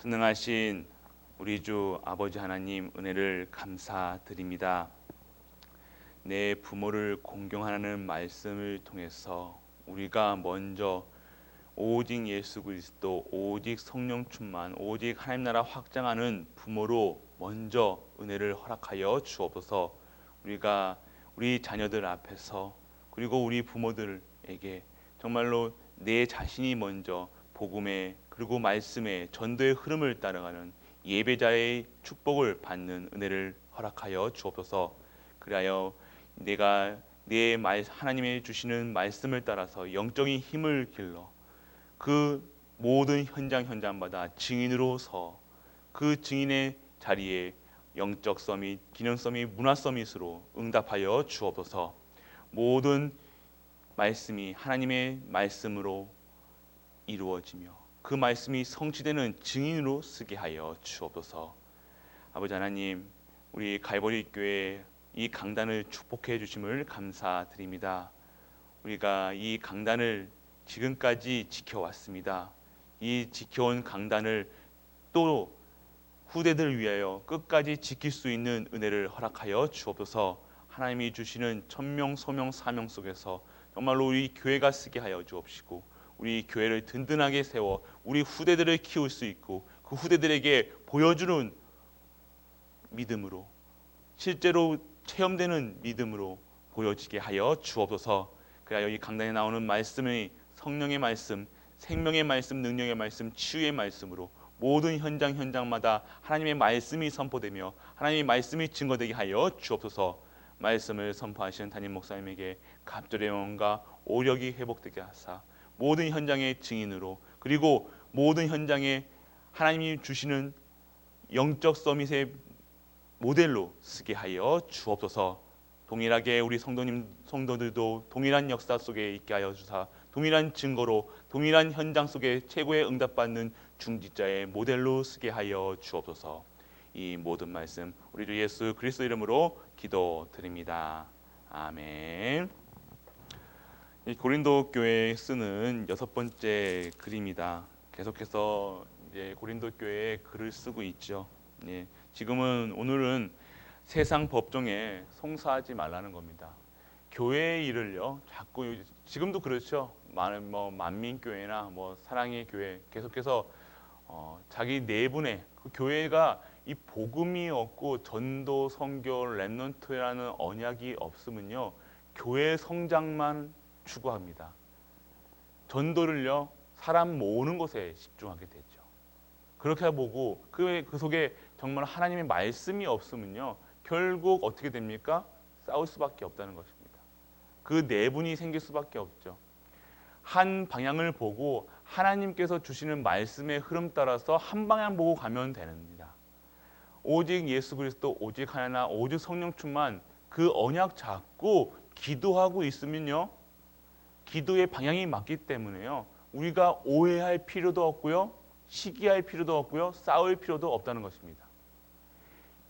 전능하신 우리 주 아버지 하나님 은혜를 감사드립니다. 내 부모를 공경하는 말씀을 통해서 우리가 먼저 오직 예수 그리스도, 오직 성령 충만, 오직 하나님 나라 확장하는 부모로 먼저 은혜를 허락하여 주옵소서. 우리가 우리 자녀들 앞에서 그리고 우리 부모들에게 정말로 내 자신이 먼저 복음의 그리고 말씀의 전도의 흐름을 따라가는 예배자의 축복을 받는 은혜를 허락하여 주옵소서. 그리하여 내가 하나님의 주시는 말씀을 따라서 영적인 힘을 길러 그 모든 현장마다 증인으로 서 그 증인의 자리에 영적 서밋, 기념 서밋, 문화 서밋으로 응답하여 주옵소서. 모든 말씀이 하나님의 말씀으로 이루어지며 그 말씀이 성취되는 증인으로 쓰게 하여 주옵소서. 아버지 하나님, 우리 갈보리 교회 이 강단을 축복해 주심을 감사드립니다. 우리가 이 강단을 지금까지 지켜왔습니다. 이 지켜온 강단을 또 후대들을 위하여 끝까지 지킬 수 있는 은혜를 허락하여 주옵소서. 하나님이 주시는 천명, 소명, 사명 속에서 정말로 우리 교회가 쓰게 하여 주옵시고 우리 교회를 든든하게 세워 우리 후대들을 키울 수 있고 그 후대들에게 보여주는 믿음으로 실제로 체험되는 믿음으로 보여지게 하여 주옵소서. 그리하여 이 강단에 나오는 말씀의 성령의 말씀, 생명의 말씀, 능력의 말씀, 치유의 말씀으로 모든 현장마다 하나님의 말씀이 선포되며 하나님의 말씀이 증거되게 하여 주옵소서. 말씀을 선포하시는 담임 목사님에게 갑절의 영혼과 오력이 회복되게 하사 모든 현장의 증인으로 그리고 모든 현장에 하나님이 주시는 영적 서밋의 모델로 쓰게 하여 주옵소서. 동일하게 우리 성도들도 동일한 역사 속에 있게 하여 주사 동일한 증거로 동일한 현장 속에 최고의 응답받는 중직자의 모델로 쓰게 하여 주옵소서. 이 모든 말씀 우리 주 예수 그리스도 이름으로 기도드립니다. 아멘. 이 고린도 교회에 쓰는 6번째 글입니다. 계속해서 이제 고린도 교회에 글을 쓰고 있죠. 예, 오늘은 세상 법정에 송사하지 말라는 겁니다. 교회의 일을요, 자꾸 지금도 그렇죠. 많은 만민교회나 사랑의 교회 계속해서 자기 내분에 그 교회가 이 복음이 없고 전도, 선교, 렘넌트라는 언약이 없으면요, 교회 성장만 추구합니다. 전도를요, 사람 모으는 것에 집중하게 되죠. 그렇게 보고 그 속에 정말 하나님의 말씀이 없으면요, 결국 어떻게 됩니까? 싸울 수밖에 없다는 것입니다. 그 내분이 생길 수밖에 없죠. 한 방향을 보고 하나님께서 주시는 말씀의 흐름 따라서 한 방향 보고 가면 됩니다. 오직 예수 그리스도, 오직 하나, 오직 성령 충만 그 언약 잡고 기도하고 있으면요, 기도의 방향이 맞기 때문에요, 우리가 오해할 필요도 없고요, 시기할 필요도 없고요, 싸울 필요도 없다는 것입니다.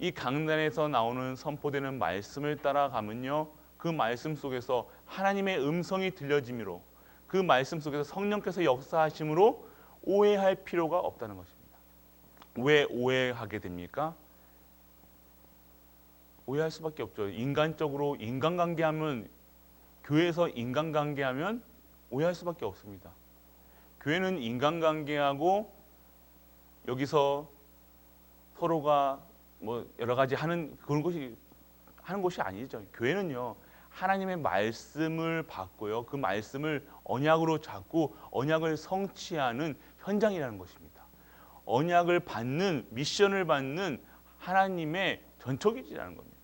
이 강단에서 나오는 선포되는 말씀을 따라가면요, 그 말씀 속에서 하나님의 음성이 들려짐으로 그 말씀 속에서 성령께서 역사하심으로 오해할 필요가 없다는 것입니다. 왜 오해하게 됩니까? 오해할 수밖에 없죠. 인간적으로 인간관계하면, 교회에서 인간관계하면 오해할 수밖에 없습니다. 교회는 인간관계하고 여기서 서로가 여러 가지 하는 그런 것이 하는 것이 아니죠. 교회는요, 하나님의 말씀을 받고요, 그 말씀을 언약으로 잡고 언약을 성취하는 현장이라는 것입니다. 언약을 받는, 미션을 받는 하나님의 전초기지라는 겁니다.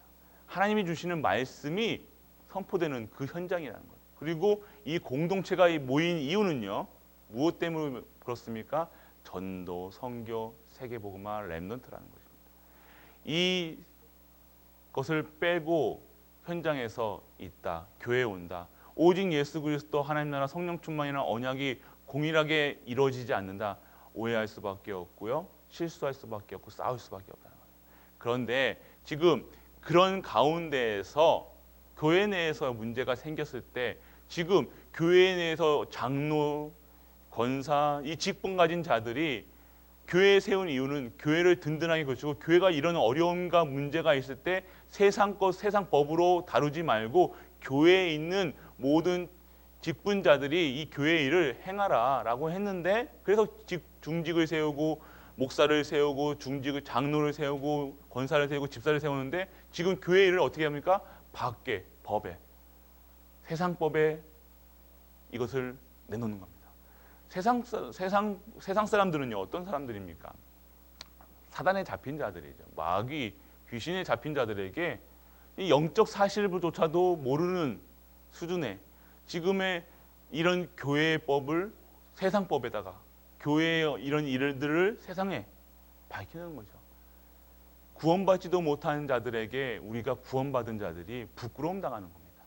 하나님이 주시는 말씀이 선포되는 그 현장이라는 거예요. 그리고 이 공동체가 모인 이유는요, 무엇 때문에 그렇습니까? 전도, 선교, 세계복음화, 렘넌트라는 것입니다. 이 것을 빼고 현장에서 있다, 교회에 온다, 오직 예수 그리스도, 하나님 나라, 성령 충만이나 언약이 공일하게 이루어지지 않는다, 오해할 수밖에 없고요, 실수할 수밖에 없고 싸울 수밖에 없다는 거예요. 그런데 지금 그런 가운데에서 교회 내에서 문제가 생겼을 때 지금 교회 내에서 장로, 권사, 이 직분 가진 자들이 교회 세운 이유는 교회를 든든하게 거치고 교회가 이런 어려움과 문제가 있을 때 세상 것, 세상 법으로 다루지 말고 교회에 있는 모든 직분자들이 이 교회의 일을 행하라라고 했는데, 그래서 중직을 세우고 목사를 세우고 중직을 장로를 세우고 권사를 세우고 집사를 세우는데, 지금 교회 일을 어떻게 합니까? 밖에 법에, 세상 법에 이것을 내놓는 겁니다. 세상 사람들은요, 어떤 사람들입니까? 사단에 잡힌 자들이죠. 마귀, 귀신에 잡힌 자들에게 이 영적 사실조차도 모르는 수준의 지금의 이런 교회의 법을 세상 법에다가 교회의 이런 일들을 세상에 밝히는 거죠. 구원받지도 못한 자들에게 우리가 구원받은 자들이 부끄러움 당하는 겁니다.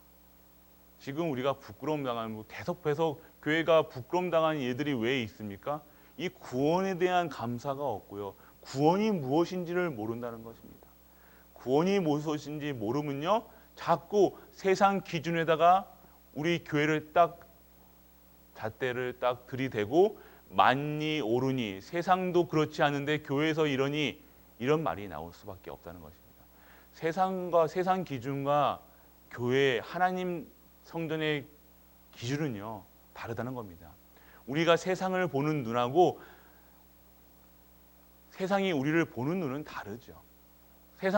지금 우리가 부끄러움 당하는, 계속 교회가 부끄러움 당하는 일들이 왜 있습니까? 이 구원에 대한 감사가 없고요. 구원이 무엇인지를 모른다는 것입니다. 구원이 무엇인지 모르면요, 자꾸 세상 기준에다가 우리 교회를 딱 잣대를 딱 들이대고 맞니 옳으니, 세상도 그렇지 않은데 교회에서 이러니, 이런 말이 나올 수밖에 없다는 것입니다. 세상과 세상 기준과 교회 하나님 성전의 기준은요 다르다는 겁니다. 우리가 세상을 보는 눈하고 세상이 우리를 보는 눈은 다르죠.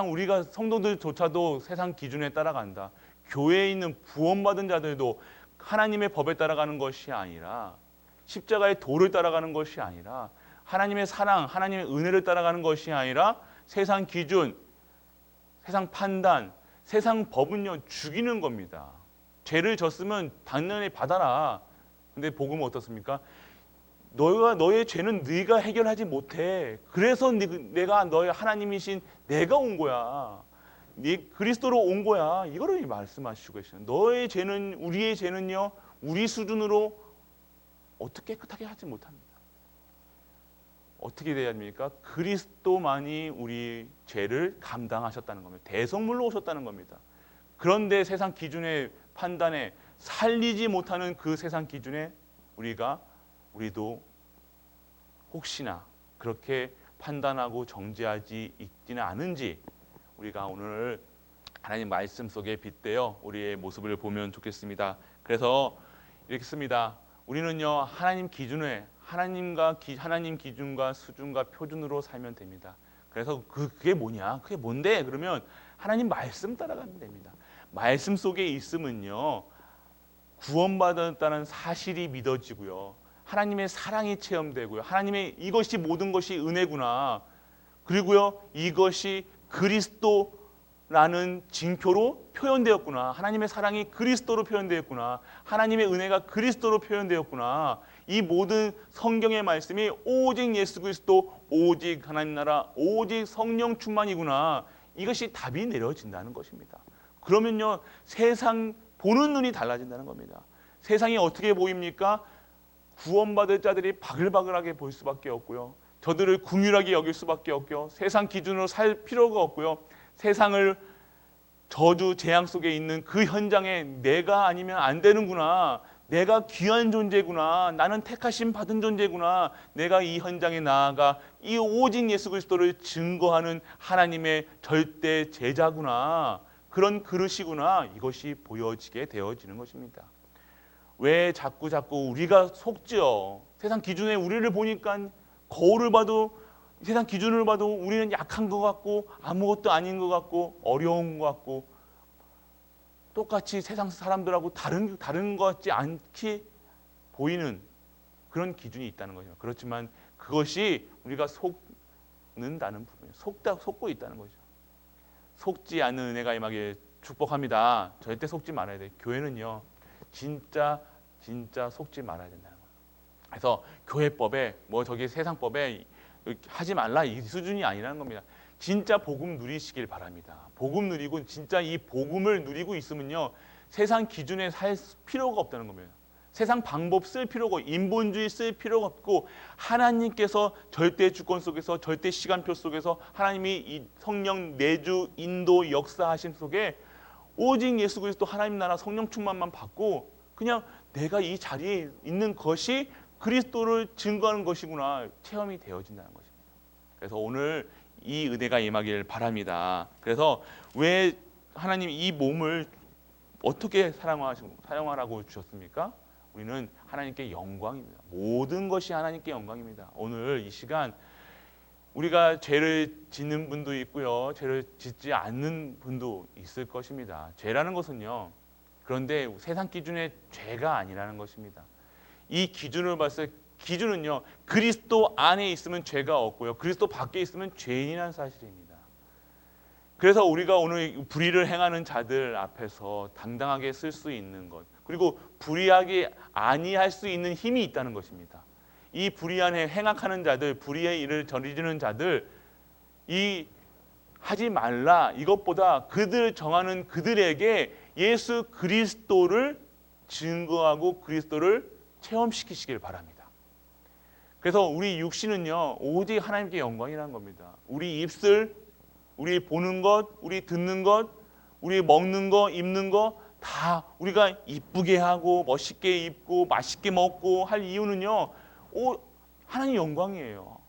우리가 성도들조차도 세상 기준에 따라간다. 교회에 있는 구원받은 자들도 하나님의 법에 따라가는 것이 아니라, 십자가의 도를 따라가는 것이 아니라, 하나님의 사랑, 하나님의 은혜를 따라가는 것이 아니라 세상 기준, 세상 판단, 세상 법은요 죽이는 겁니다. 죄를 졌으면 당연히 받아라. 근데 복음은 어떻습니까? 너의 죄는 네가 해결하지 못해. 그래서 내가 너의 하나님이신 내가 온 거야. 네 그리스도로 온 거야. 이거를 말씀하시고 계시는. 너의 죄는, 우리의 죄는요, 우리 수준으로 어떻게 깨끗하게 하지 못합니다. 어떻게 돼야 합니까? 그리스도만이 우리 죄를 감당하셨다는 겁니다. 대성물로 오셨다는 겁니다. 그런데 세상 기준의 판단에 살리지 못하는 그 세상 기준에 우리도 혹시나 그렇게 판단하고 정죄하지 있지는 않은지, 우리가 오늘 하나님 말씀 속에 빗대어 우리의 모습을 보면 좋겠습니다. 그래서 이렇게 씁니다. 우리는요 하나님 기준에, 하나님 기준과 수준과 표준으로 살면 됩니다. 그래서 그게 뭐냐? 그게 뭔데? 그러면 하나님 말씀 따라가면 됩니다. 말씀 속에 있으면요 구원받았다는 사실이 믿어지고요, 하나님의 사랑이 체험되고요, 하나님의 이것이 모든 것이 은혜구나, 그리고요 이것이 그리스도라는 징표로 표현되었구나, 하나님의 사랑이 그리스도로 표현되었구나, 하나님의 은혜가 그리스도로 표현되었구나, 이 모든 성경의 말씀이 오직 예수 그리스도, 오직 하나님 나라, 오직 성령 충만이구나, 이것이 답이 내려진다는 것입니다. 그러면요 세상 보는 눈이 달라진다는 겁니다. 세상이 어떻게 보입니까? 구원받을 자들이 바글바글하게 보일 수밖에 없고요, 저들을 긍휼하게 여길 수밖에 없고요, 세상 기준으로 살 필요가 없고요, 세상을 저주 재앙 속에 있는 그 현장에 내가 아니면 안 되는구나, 내가 귀한 존재구나, 나는 택하심 받은 존재구나, 내가 이 현장에 나아가 이 오직 예수 그리스도를 증거하는 하나님의 절대 제자구나, 그런 그릇이구나, 이것이 보여지게 되어지는 것입니다. 왜 자꾸 우리가 속지요? 세상 기준에 우리를 보니까 거울을 봐도, 세상 기준을 봐도 우리는 약한 것 같고 아무것도 아닌 것 같고 어려운 것 같고 똑같이 세상 사람들하고 다른 것 같지 않게 보이는 그런 기준이 있다는 거죠. 그렇지만 그것이 우리가 속는다는 부분이에요. 속고 있다는 거죠. 속지 않는 은혜가 임하게 축복합니다. 절대 속지 말아야 돼요. 교회는요 진짜 속지 말아야 된다는 거예요. 그래서 교회법에 저기 세상법에 하지 말라 이 수준이 아니라는 겁니다. 진짜 복음 누리시길 바랍니다. 복음 누리고 진짜 이 복음을 누리고 있으면요 세상 기준에 살 필요가 없다는 겁니다. 세상 방법 쓸 필요가, 인본주의 쓸 필요가 없고, 하나님께서 절대 주권 속에서, 절대 시간표 속에서 하나님이 이 성령 내주 인도 역사하심 속에 오직 예수 그리스도 하나님 나라 성령 충만만 받고 그냥 내가 이 자리에 있는 것이 그리스도를 증거하는 것이구나 체험이 되어진다는 것입니다. 그래서 오늘 이 은혜가 임하기를 바랍니다. 그래서 왜 하나님이 이 몸을 어떻게 사용하라고 주셨습니까? 우리는 하나님께 영광입니다. 모든 것이 하나님께 영광입니다. 오늘 이 시간 우리가 죄를 짓는 분도 있고요, 죄를 짓지 않는 분도 있을 것입니다. 죄라는 것은요, 그런데 세상 기준의 죄가 아니라는 것입니다. 이 기준을 봤을 때 기준은요, 그리스도 안에 있으면 죄가 없고요, 그리스도 밖에 있으면 죄인이라는 사실입니다. 그래서 우리가 오늘 불의를 행하는 자들 앞에서 당당하게 쓸 수 있는 것, 그리고 불의하게 아니할 수 있는 힘이 있다는 것입니다. 이 불의한 행악하는 자들, 불의의 일을 저지르는 자들, 이 하지 말라, 이것보다 그들 정하는 그들에게 예수 그리스도를 증거하고 그리스도를 체험시키시길 바랍니다. 그래서 우리 육신은요, 오직 하나님께 영광이라는 겁니다. 우리 입술, 우리 보는 것, 우리 듣는 것, 우리 먹는 거, 입는 거 다 우리가 이쁘게 하고 멋있게 입고 맛있게 먹고 할 이유는요, 하나님 영광이에요.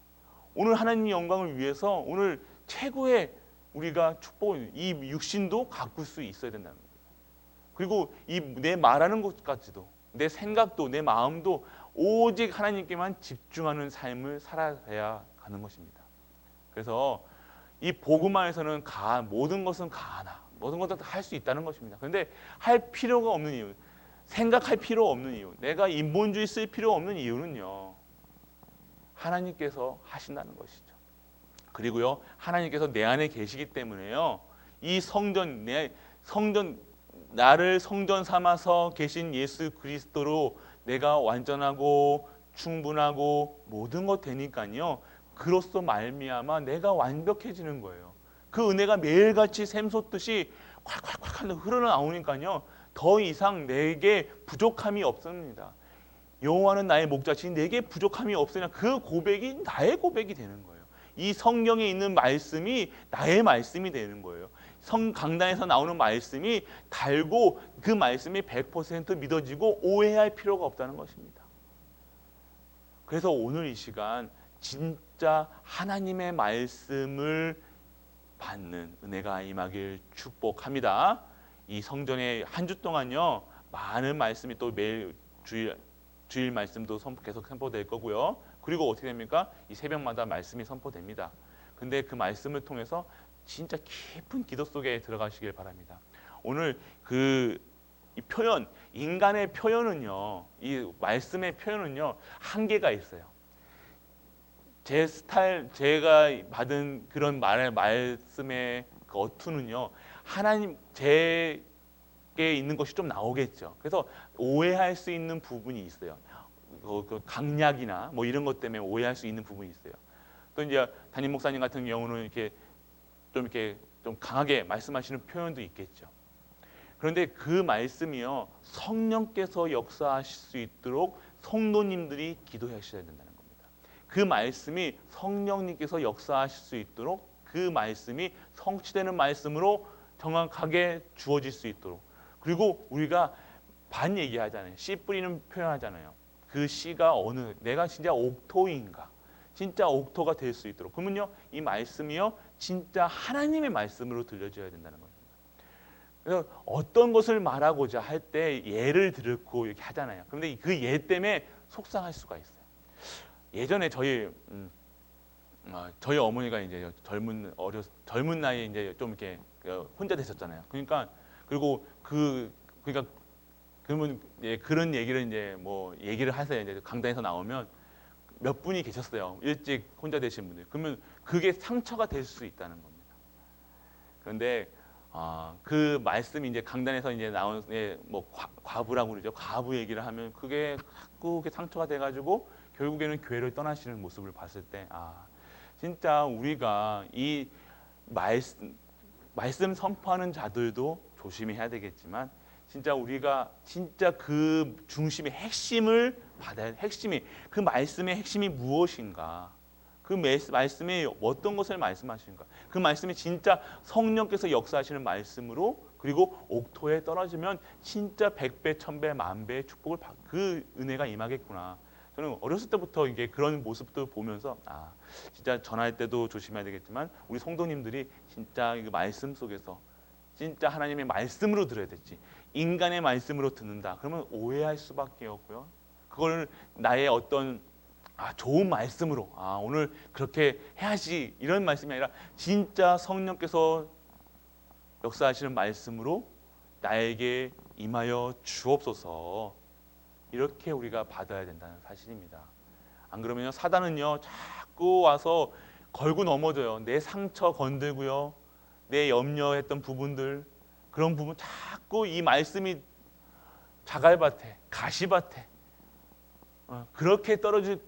오늘 하나님 영광을 위해서 오늘 최고의 우리가 축복을, 이 육신도 가꿀 수 있어야 된다는 거예요. 그리고 이 내 말하는 것까지도, 내 생각도, 내 마음도 오직 하나님께만 집중하는 삶을 살아야 가는 것입니다. 그래서 이 복음화에서는 모든 것은 가하나 모든 것도 할 수 있다는 것입니다. 그런데 할 필요가 없는 이유, 생각할 필요 없는 이유, 내가 인본주의 쓸 필요 없는 이유는요, 하나님께서 하신다는 것이죠. 그리고요, 하나님께서 내 안에 계시기 때문에요, 이 성전, 나를 성전 삼아서 계신 예수 그리스도로 내가 완전하고 충분하고 모든 것 되니까요, 그로써 말미암아 내가 완벽해지는 거예요. 그 은혜가 매일같이 샘솟듯이 콸콸콸 흘러나오니까요, 더 이상 내게 부족함이 없습니다. 여호와는 나의 목자시니 내게 부족함이 없으나 그 고백이 나의 고백이 되는 거예요. 이 성경에 있는 말씀이 나의 말씀이 되는 거예요. 강단에서 나오는 말씀이 달고 그 말씀이 100% 믿어지고 오해할 필요가 없다는 것입니다. 그래서 오늘 이 시간 진짜 하나님의 말씀을 받는 은혜가 임하길 축복합니다. 이 성전에 한 주 동안요, 많은 말씀이 또 매일 주일 말씀도 계속 선포될 거고요. 그리고 어떻게 됩니까? 이 새벽마다 말씀이 선포됩니다. 근데 그 말씀을 통해서 진짜 깊은 기도 속에 들어가시길 바랍니다. 오늘 이 표현, 인간의 표현은요, 이 말씀의 표현은요, 한계가 있어요. 제 스타일, 제가 받은 그런 말씀의 그 어투는요, 하나님 제게 있는 것이 좀 나오겠죠. 그래서 오해할 수 있는 부분이 있어요. 그 강약이나 뭐 이런 것 때문에 오해할 수 있는 부분이 있어요. 또 이제 담임 목사님 같은 경우는 이렇게 좀 강하게 말씀하시는 표현도 있겠죠. 그런데 그 말씀이요, 성령께서 역사하실 수 있도록 성도님들이 기도하셔야 된다는 겁니다. 그 말씀이 성령님께서 역사하실 수 있도록 그 말씀이 성취되는 말씀으로 정확하게 주어질 수 있도록, 그리고 우리가 반 얘기하잖아요. 씨 뿌리는 표현하잖아요. 그 씨가 내가 진짜 옥토인가, 진짜 옥토가 될 수 있도록, 그러면요, 이 말씀이요, 진짜 하나님의 말씀으로 들려줘야 된다는 겁니다. 그래서 어떤 것을 말하고자 할 때 예를 들고 이렇게 하잖아요. 그런데 그 예 때문에 속상할 수가 있어요. 예전에 저희 어머니가 이제 젊은 나이에 이제 좀 이렇게 혼자 되셨잖아요. 그러면 그런 얘기를 이제 뭐 얘기를 하세요. 이제 강단에서 나오면 몇 분이 계셨어요. 일찍 혼자 되신 분들. 그러면 그게 상처가 될 수 있다는 겁니다. 그런데 그 말씀이 이제 강단에서 이제 나온 뭐 과부라고 그러죠. 과부 얘기를 하면 그게 자꾸 상처가 돼가지고 결국에는 교회를 떠나시는 모습을 봤을 때, 진짜 우리가 이 말씀 선포하는 자들도 조심히 해야 되겠지만, 진짜 우리가 진짜 그 중심의 핵심을 받아야, 그 말씀의 핵심이 무엇인가, 그 말씀이 어떤 것을 말씀하시는가, 그 말씀이 진짜 성령께서 역사하시는 말씀으로, 그리고 옥토에 떨어지면 진짜 100배, 1000배, 10,000배의 축복을 그 은혜가 임하겠구나. 저는 어렸을 때부터 이게 그런 모습도 보면서 진짜 전할 때도 조심해야 되겠지만 우리 성도님들이 진짜 이 말씀 속에서 진짜 하나님의 말씀으로 들어야 됐지 인간의 말씀으로 듣는다 그러면 오해할 수밖에 없고요. 그걸 나의 어떤 좋은 말씀으로 오늘 그렇게 해야지 이런 말씀이 아니라 진짜 성령께서 역사하시는 말씀으로 나에게 임하여 주옵소서 이렇게 우리가 받아야 된다는 사실입니다. 안 그러면요 사단은요 자꾸 와서 걸고 넘어져요. 내 상처 건들고요. 내 염려했던 부분들 그런 부분 자꾸 이 말씀이 자갈밭에 가시밭에 그렇게 떨어질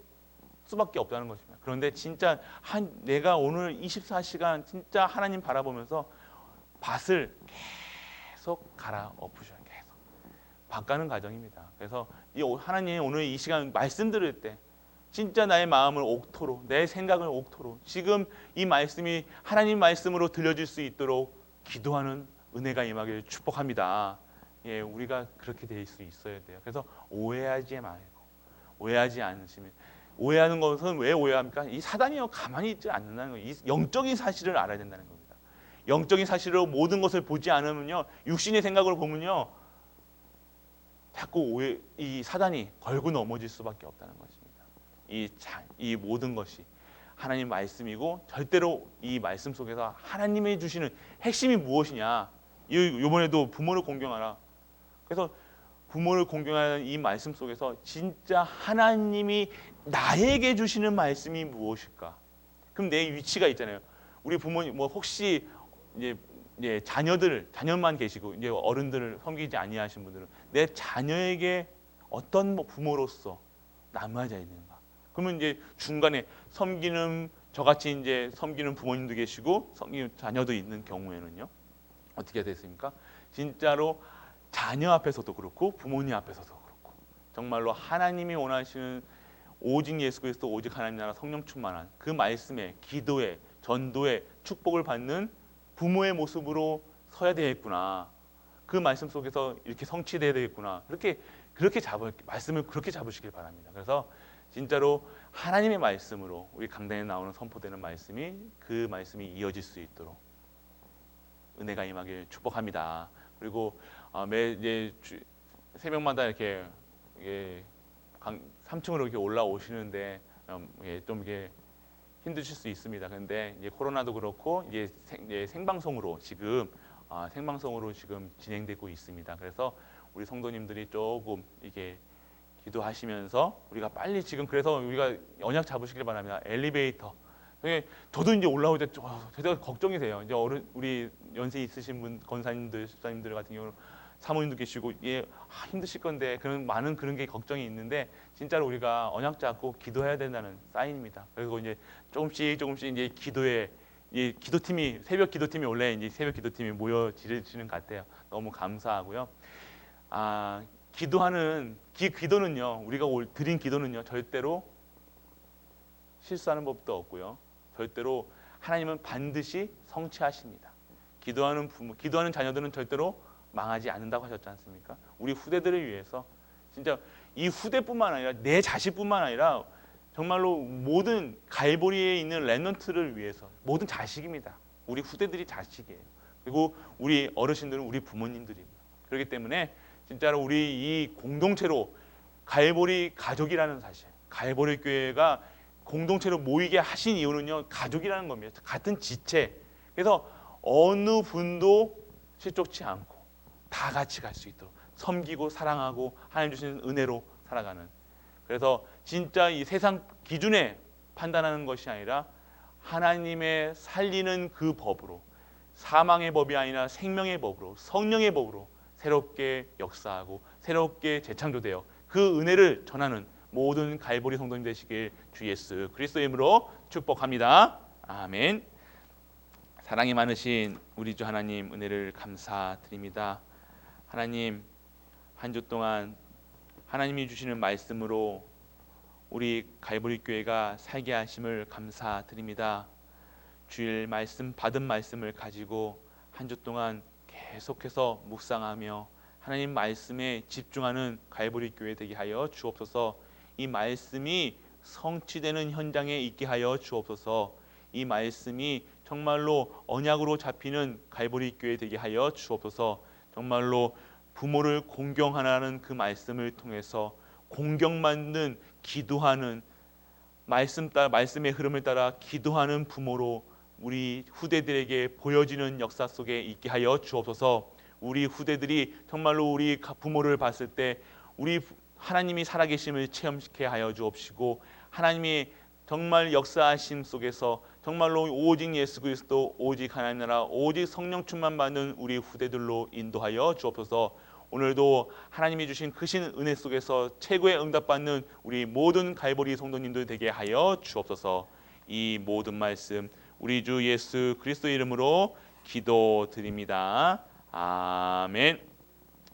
수밖에 없다는 것입니다. 그런데 진짜 내가 오늘 24시간 진짜 하나님 바라보면서 밭을 계속 갈아 엎으셔요. 계속 밭가는 과정입니다. 그래서 하나님 오늘 이 시간 말씀 들을 때 진짜 나의 마음을 옥토로 내 생각을 옥토로 지금 이 말씀이 하나님 말씀으로 들려질 수 있도록 기도하는 은혜가 임하기를 축복합니다. 예, 우리가 그렇게 될 수 있어야 돼요. 그래서 오해하지 말고 오해하지 않으시면 오해하는 것은 왜 오해합니까? 이 사단이요 가만히 있지 않는다는 거예요. 이 영적인 사실을 알아야 된다는 겁니다. 영적인 사실로 모든 것을 보지 않으면요 육신의 생각을 보면요 자꾸 이 사단이 걸고 넘어질 수밖에 없다는 것입니다. 이 모든 것이 하나님 말씀이고 절대로 이 말씀 속에서 하나님이 주시는 핵심이 무엇이냐? 이번에도 부모를 공경하라. 그래서 부모를 공경하는 이 말씀 속에서 진짜 하나님이 나에게 주시는 말씀이 무엇일까? 그럼 내 위치가 있잖아요. 우리 부모님 혹시 이제 자녀만 계시고 이제 어른들을 섬기지 아니하신 분들은 내 자녀에게 어떤 부모로서 남아야 되는가? 그러면 이제 중간에 섬기는 저같이 이제 섬기는 부모님도 계시고 섬기는 자녀도 있는 경우에는요 어떻게 됐습니까? 진짜로 자녀 앞에서도 그렇고 부모님 앞에서도 그렇고 정말로 하나님이 원하시는 오직 예수 그리스도 오직 하나님 나라 성령 충만한 그 말씀에 기도에 전도에 축복을 받는 부모의 모습으로 서야 되겠구나. 그 말씀 속에서 이렇게 성취돼야 되겠구나. 말씀을 그렇게 잡으시길 바랍니다. 그래서 진짜로 하나님의 말씀으로 우리 강단에 나오는 선포되는 말씀이 그 말씀이 이어질 수 있도록 은혜가 임하길 축복합니다. 그리고 새벽마다 이렇게 3층으로 이렇게 올라오시는데 좀 이게 힘드실 수 있습니다. 그런데 이제 코로나도 그렇고 이제 생방송으로 지금 진행되고 있습니다. 그래서 우리 성도님들이 조금 이게 기도하시면서 우리가 빨리 지금 그래서 우리가 언약 잡으시길 바랍니다. 엘리베이터. 저도 이제 올라올 때 제가 걱정이 돼요. 이제 우리 연세 있으신 분 권사님들, 집사님들 같은 경우는 사모님도 계시고 힘드실 건데 많은 그런 게 걱정이 있는데 진짜로 우리가 언약 잡고 기도해야 된다는 사인입니다. 그리고 이제 조금씩 이제 기도에 기도팀이 새벽 기도팀이 원래 이제 새벽 기도팀이 모여지시는 것 같아요. 너무 감사하고요. 기도는요 우리가 드린 기도는요 절대로 실수하는 법도 없고요. 절대로 하나님은 반드시 성취하십니다. 기도하는 자녀들은 절대로 망하지 않는다고 하셨지 않습니까? 우리 후대들을 위해서 진짜 이 후대뿐만 아니라 내 자식뿐만 아니라 정말로 모든 갈보리에 있는 렘넌트를 위해서 모든 자식입니다. 우리 후대들이 자식이에요. 그리고 우리 어르신들은 우리 부모님들입니다. 그렇기 때문에 진짜로 우리 이 공동체로 갈보리 가족이라는 사실, 갈보리 교회가 공동체로 모이게 하신 이유는요 가족이라는 겁니다. 같은 지체. 그래서 어느 분도 실족치 않고 다 같이 갈 수 있도록 섬기고 사랑하고 하나님 주시는 은혜로 살아가는. 그래서 진짜 이 세상 기준에 판단하는 것이 아니라 하나님의 살리는 그 법으로 사망의 법이 아니라 생명의 법으로 성령의 법으로 새롭게 역사하고 새롭게 재창조되어 그 은혜를 전하는 모든 갈보리 성도님 되시길 주 예수 그리스도의 이름으로 축복합니다. 아멘. 사랑이 많으신 우리 주 하나님 은혜를 감사드립니다. 하나님 한 주 동안 하나님이 주시는 말씀으로 우리 갈보리 교회가 살게 하심을 감사드립니다. 주일 말씀 받은 말씀을 가지고 한 주 동안 계속해서 묵상하며 하나님 말씀에 집중하는 갈보리 교회 되게 하여 주옵소서. 이 말씀이 성취되는 현장에 있게 하여 주옵소서. 이 말씀이 정말로 언약으로 잡히는 갈보리 교회 되게 하여 주옵소서. 정말로 부모를 공경하라는 그 말씀을 통해서 공경받는 기도하는 말씀의 흐름을 따라 기도하는 부모로 우리 후대들에게 보여지는 역사 속에 있게 하여 주옵소서. 우리 후대들이 정말로 우리 부모를 봤을 때 우리 하나님이 살아계심을 체험시켜 하여 주옵시고, 하나님이 정말 역사하심 속에서 정말로 오직 예수 그리스도, 오직 하나님 나라, 오직 성령 충만 받는 우리 후대들로 인도하여 주옵소서. 오늘도 하나님이 주신 크신 은혜 속에서 최고의 응답받는 우리 모든 갈보리 성도님들 되게 하여 주옵소서. 이 모든 말씀 우리 주 예수 그리스도 이름으로 기도드립니다. 아멘.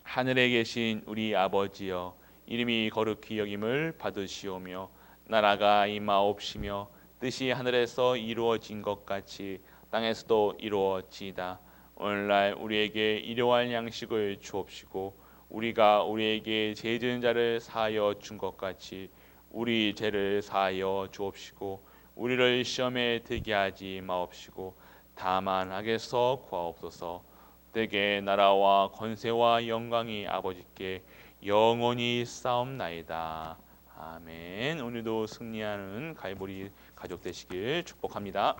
하늘에 계신 우리 아버지여, 이름이 거룩히 여김을 받으시오며 나라가 임하옵시며 뜻이 하늘에서 이루어진 것 같이 땅에서도 이루어지이다. 오늘날 우리에게 일용할 양식을 주옵시고 우리가 우리에게 죄 지은 자를 사하여 준 것 같이 우리 죄를 사하여 주옵시고 우리를 시험에 들게 하지 마옵시고 다만 악에서 구하옵소서. 때에 나라와 권세와 영광이 아버지께 영원히 싸움나이다. 아멘. 오늘도 승리하는 갈보리 가족 되시길 축복합니다.